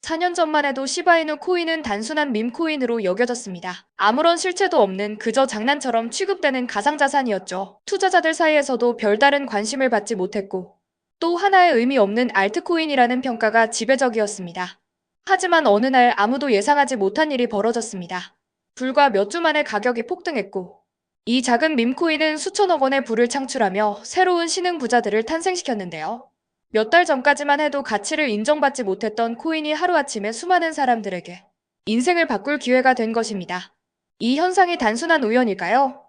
4년 전만 해도 시바이누 코인은 단순한 밈코인으로 여겨졌습니다. 아무런 실체도 없는 그저 장난처럼 취급되는 가상자산이었죠. 투자자들 사이에서도 별다른 관심을 받지 못했고 또 하나의 의미 없는 알트코인이라는 평가가 지배적이었습니다. 하지만 어느 날 아무도 예상하지 못한 일이 벌어졌습니다. 불과 몇 주 만에 가격이 폭등했고 이 작은 밈코인은 수천억 원의 부를 창출하며 새로운 신흥 부자들을 탄생시켰는데요. 몇 달 전까지만 해도 가치를 인정받지 못했던 코인이 하루아침에 수많은 사람들에게 인생을 바꿀 기회가 된 것입니다. 이 현상이 단순한 우연일까요?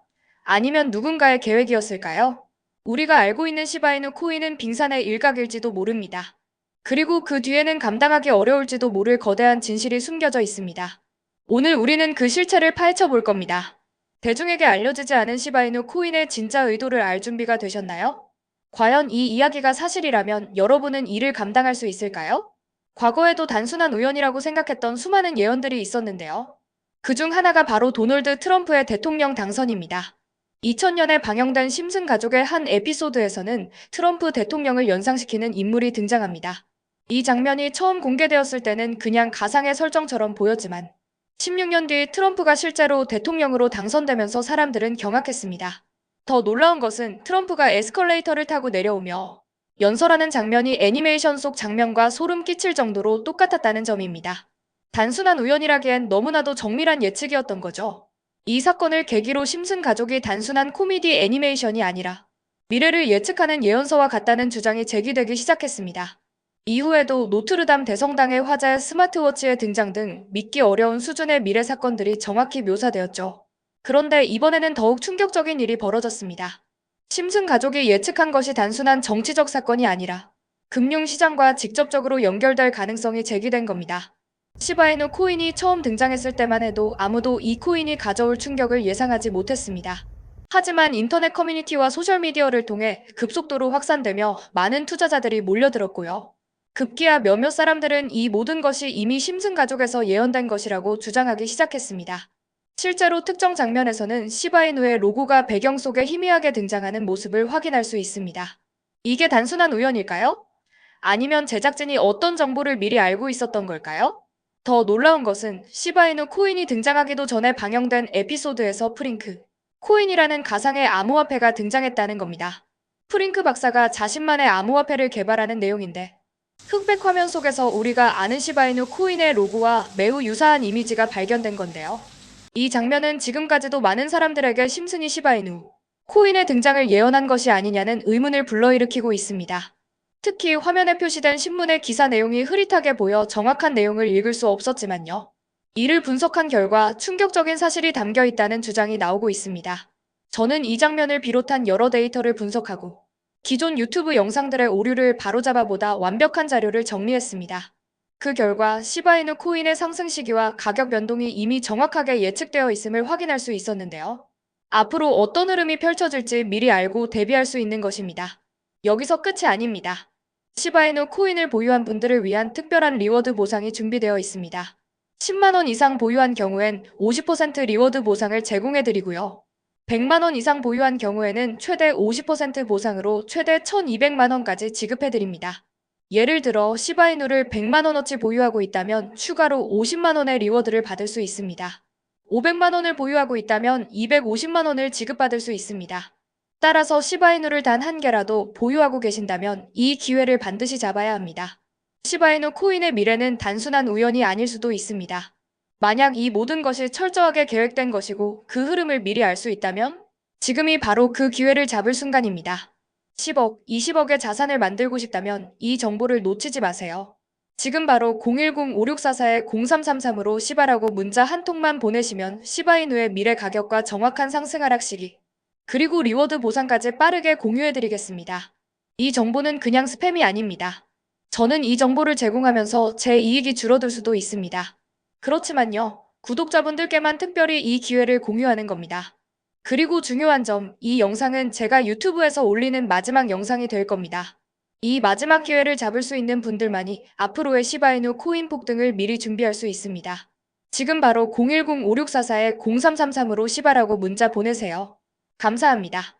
아니면 누군가의 계획이었을까요? 우리가 알고 있는 시바이누 코인은 빙산의 일각일지도 모릅니다. 그리고 그 뒤에는 감당하기 어려울지도 모를 거대한 진실이 숨겨져 있습니다. 오늘 우리는 그 실체를 파헤쳐 볼 겁니다. 대중에게 알려지지 않은 시바이누 코인의 진짜 의도를 알 준비가 되셨나요? 과연 이 이야기가 사실이라면 여러분은 이를 감당할 수 있을까요? 과거에도 단순한 우연이라고 생각했던 수많은 예언들이 있었는데요. 그중 하나가 바로 도널드 트럼프의 대통령 당선입니다. 2000년에 방영된 심슨 가족의 한 에피소드에서는 트럼프 대통령을 연상시키는 인물이 등장합니다. 이 장면이 처음 공개되었을 때는 그냥 가상의 설정처럼 보였지만 16년 뒤 트럼프가 실제로 대통령으로 당선되면서 사람들은 경악했습니다. 더 놀라운 것은 트럼프가 에스컬레이터를 타고 내려오며 연설하는 장면이 애니메이션 속 장면과 소름 끼칠 정도로 똑같았다는 점입니다. 단순한 우연이라기엔 너무나도 정밀한 예측이었던 거죠. 이 사건을 계기로 심슨 가족이 단순한 코미디 애니메이션이 아니라 미래를 예측하는 예언서와 같다는 주장이 제기되기 시작했습니다. 이후에도 노트르담 대성당의 화자의 스마트워치의 등장 등 믿기 어려운 수준의 미래 사건들이 정확히 묘사되었죠. 그런데 이번에는 더욱 충격적인 일이 벌어졌습니다. 심슨 가족이 예측한 것이 단순한 정치적 사건이 아니라 금융시장과 직접적으로 연결될 가능성이 제기된 겁니다. 시바이누 코인이 처음 등장했을 때만 해도 아무도 이 코인이 가져올 충격을 예상하지 못했습니다. 하지만 인터넷 커뮤니티와 소셜미디어를 통해 급속도로 확산되며 많은 투자자들이 몰려들었고요. 급기야 몇몇 사람들은 이 모든 것이 이미 심슨 가족에서 예언된 것이라고 주장하기 시작했습니다. 실제로 특정 장면에서는 시바이누의 로고가 배경 속에 희미하게 등장하는 모습을 확인할 수 있습니다. 이게 단순한 우연일까요? 아니면 제작진이 어떤 정보를 미리 알고 있었던 걸까요? 더 놀라운 것은 시바이누 코인이 등장하기도 전에 방영된 에피소드에서 프링크 코인이라는 가상의 암호화폐가 등장했다는 겁니다. 프링크 박사가 자신만의 암호화폐를 개발하는 내용인데 흑백 화면 속에서 우리가 아는 시바이누 코인의 로고와 매우 유사한 이미지가 발견된 건데요. 이 장면은 지금까지도 많은 사람들에게 심슨이 시바이누 코인의 등장을 예언한 것이 아니냐는 의문을 불러일으키고 있습니다. 특히 화면에 표시된 신문의 기사 내용이 흐릿하게 보여 정확한 내용을 읽을 수 없었지만요. 이를 분석한 결과 충격적인 사실이 담겨 있다는 주장이 나오고 있습니다. 저는 이 장면을 비롯한 여러 데이터를 분석하고 기존 유튜브 영상들의 오류를 바로잡아보다 완벽한 자료를 정리했습니다. 그 결과 시바이누 코인의 상승 시기와 가격 변동이 이미 정확하게 예측되어 있음을 확인할 수 있었는데요. 앞으로 어떤 흐름이 펼쳐질지 미리 알고 대비할 수 있는 것입니다. 여기서 끝이 아닙니다. 시바이누 코인을 보유한 분들을 위한 특별한 리워드 보상이 준비되어 있습니다. 10만 원 이상 보유한 경우엔 50% 리워드 보상을 제공해드리고요. 100만 원 이상 보유한 경우에는 최대 50% 보상으로 최대 1200만 원까지 지급해드립니다. 예를 들어 시바이누를 100만 원어치 보유하고 있다면 추가로 50만 원의 리워드를 받을 수 있습니다. 500만 원을 보유하고 있다면 250만 원을 지급받을 수 있습니다. 따라서 시바이누를 단 한 개라도 보유하고 계신다면 이 기회를 반드시 잡아야 합니다. 시바이누 코인의 미래는 단순한 우연이 아닐 수도 있습니다. 만약 이 모든 것이 철저하게 계획된 것이고 그 흐름을 미리 알 수 있다면 지금이 바로 그 기회를 잡을 순간입니다. 10억, 20억의 자산을 만들고 싶다면 이 정보를 놓치지 마세요. 지금 바로 010-5644-0333으로 시바라고 문자 한 통만 보내시면 시바이누의 미래 가격과 정확한 상승 하락 시기 그리고 리워드 보상까지 빠르게 공유해드리겠습니다. 이 정보는 그냥 스팸이 아닙니다. 저는 이 정보를 제공하면서 제 이익이 줄어들 수도 있습니다. 그렇지만요, 구독자분들께만 특별히 이 기회를 공유하는 겁니다. 그리고 중요한 점, 이 영상은 제가 유튜브에서 올리는 마지막 영상이 될 겁니다. 이 마지막 기회를 잡을 수 있는 분들만이 앞으로의 시바이누 코인 폭등을 미리 준비할 수 있습니다. 지금 바로 010-5644-0333으로 시바라고 문자 보내세요. 감사합니다.